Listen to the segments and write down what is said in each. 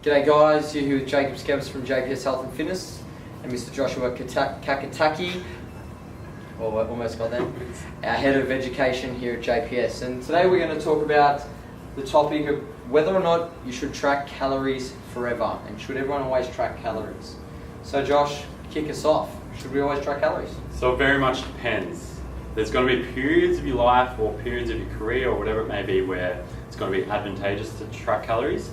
G'day guys, you're here with Schepis from JPS Health and Fitness and Mr. Joshua Cakitaki, almost got that, our Head of Education here at JPS. And today we're going to talk about the topic of whether or not you should track calories forever, and should everyone always track calories. So Josh, kick us off. Should we always track calories? So it very much depends. There's going to be periods of your life or periods of your career or whatever it may be where it's going to be advantageous to track calories.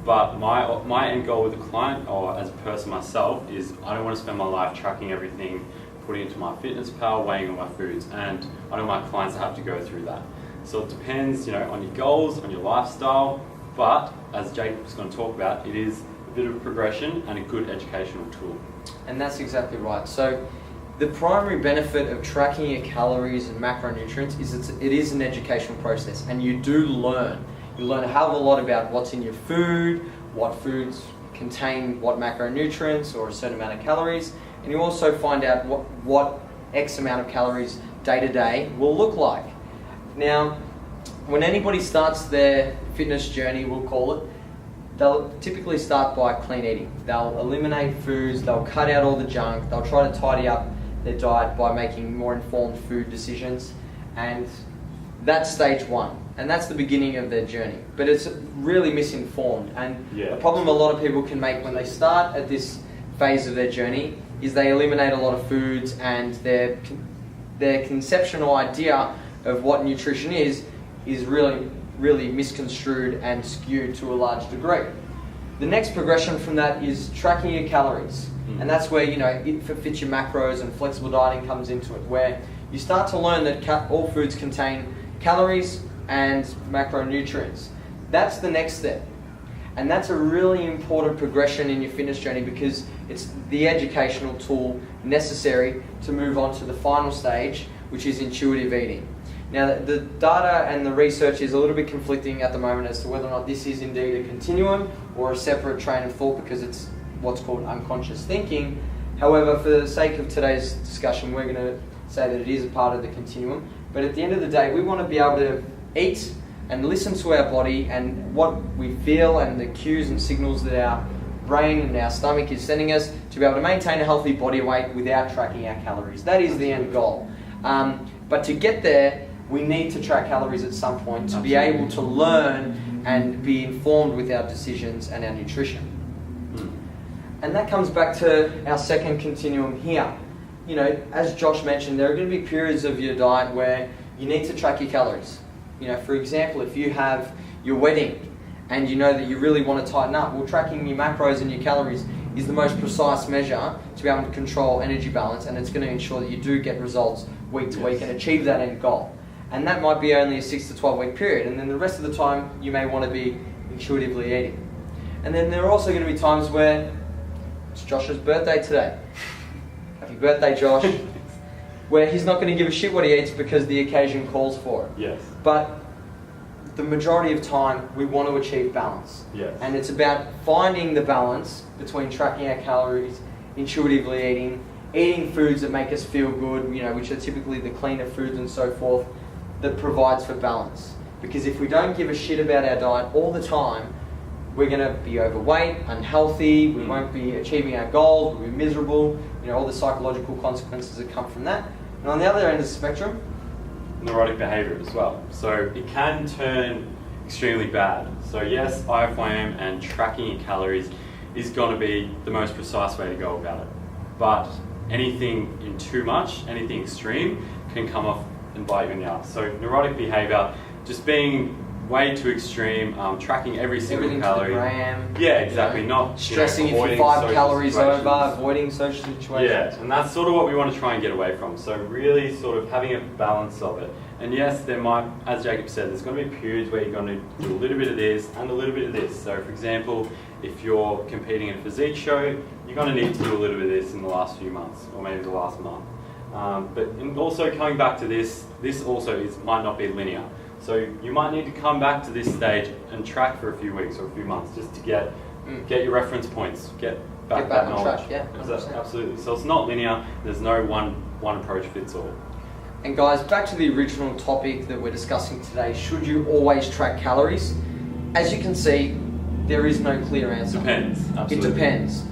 But my end goal with a client, or as a person myself, is I don't want to spend my life tracking everything, putting it into my fitness pal, weighing all my foods, and I don't want my clients to have to go through that. So it depends, on your goals, on your lifestyle, but as Jacob's going to talk about, it is a bit of a progression and a good educational tool. And that's exactly right. So the primary benefit of tracking your calories and macronutrients is it is an educational process, and you do learn. You learn a hell of a lot about what's in your food, what foods contain what macronutrients or a certain amount of calories, and you also find out what X amount of calories day to day will look like. Now, when anybody starts their fitness journey, we'll call it, they'll typically start by clean eating. They'll eliminate foods, they'll cut out all the junk, they'll try to tidy up their diet by making more informed food decisions, and that's stage one. And that's the beginning of their journey. But it's really misinformed. And the problem a lot of people can make when they start at this phase of their journey is they eliminate a lot of foods, and their conceptual idea of what nutrition is really misconstrued and skewed to a large degree. The next progression from that is tracking your calories. And that's where, it fits your macros and flexible dieting comes into it, where you start to learn that all foods contain calories and macronutrients. That's the next step. And that's a really important progression in your fitness journey, because it's the educational tool necessary to move on to the final stage, which is intuitive eating. Now, the data and the research is a little bit conflicting at the moment as to whether or not this is indeed a continuum or a separate train of thought, because it's what's called unconscious thinking. However, for the sake of today's discussion, we're going to say that it is a part of the continuum. But at the end of the day, we want to be able to eat and listen to our body and what we feel and the cues and signals that our brain and our stomach is sending us to be able to maintain a healthy body weight without tracking our calories. That is the end goal. But to get there, we need to track calories at some point to be able to learn and be informed with our decisions and our nutrition. And that comes back to our second continuum here. As Josh mentioned, there are going to be periods of your diet where you need to track your calories. For example, if you have your wedding and you know that you really want to tighten up, well, tracking your macros and your calories is the most precise measure to be able to control energy balance, and it's going to ensure that you do get results week to week and achieve that end goal. And that might be only a 6 to 12 week period, and then the rest of the time you may want to be intuitively eating. And then there are also going to be times where it's Josh's birthday today. Happy birthday, Josh. Where he's not going to give a shit what he eats because the occasion calls for it. Yes. But the majority of time, we want to achieve balance. Yes. And it's about finding the balance between tracking our calories, intuitively eating foods that make us feel good, which are typically the cleaner foods and so forth, that provides for balance. Because if we don't give a shit about our diet all the time, we're going to be overweight, unhealthy, we won't be achieving our goals, we'll be miserable, all the psychological consequences that come from that. And on the other end of the spectrum, neurotic behavior as well. So it can turn extremely bad. So yes, IFYM and tracking your calories is going to be the most precise way to go about it. But anything in too much, anything extreme, can come off and bite you in the ass. So neurotic behavior, just being way too extreme, tracking every single calorie. To the gram. Yeah, exactly. Not stressing if you're 5 calories over, avoiding social situations. Yeah, and that's sort of what we want to try and get away from. So really sort of having a balance of it. And yes, there might, as Jacob said, there's going to be periods where you're going to do a little bit of this and a little bit of this. So for example, if you're competing in a physique show, you're going to need to do a little bit of this in the last few months, or maybe the last month. But also coming back to this also might not be linear. So you might need to come back to this stage and track for a few weeks or a few months just to get your reference points, get back that knowledge. Track, yeah, absolutely. So it's not linear. There's no one approach fits all. And guys, back to the original topic that we're discussing today, should you always track calories? As you can see, there is no clear answer. Depends, absolutely. It depends.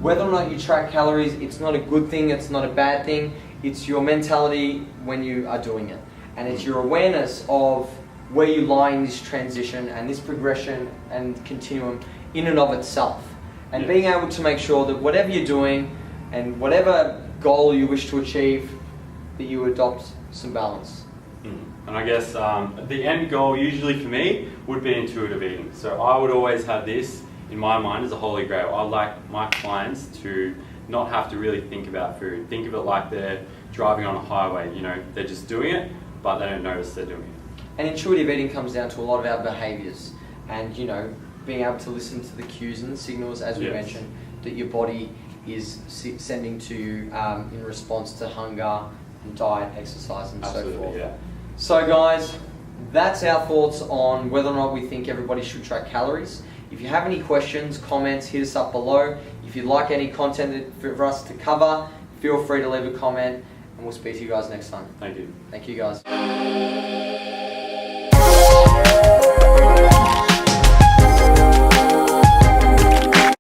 Whether or not you track calories, it's not a good thing, it's not a bad thing. It's your mentality when you are doing it. And it's your awareness of where you lie in this transition and this progression and continuum in and of itself. And being able to make sure that whatever you're doing and whatever goal you wish to achieve, that you adopt some balance. And I guess the end goal usually for me would be intuitive eating. So I would always have this in my mind as a holy grail. I'd like my clients to not have to really think about food. Think of it like they're driving on a highway. You know, they're just doing it, but they don't notice they're doing it. And intuitive eating comes down to a lot of our behaviours, and you know, being able to listen to the cues and the signals, as we mentioned, that your body is sending to you in response to hunger and diet, exercise, and so forth. Yeah. So guys, that's our thoughts on whether or not we think everybody should track calories. If you have any questions, comments, hit us up below. If you'd like any content for us to cover, feel free to leave a comment, and we'll speak to you guys next time. Thank you. Thank you guys.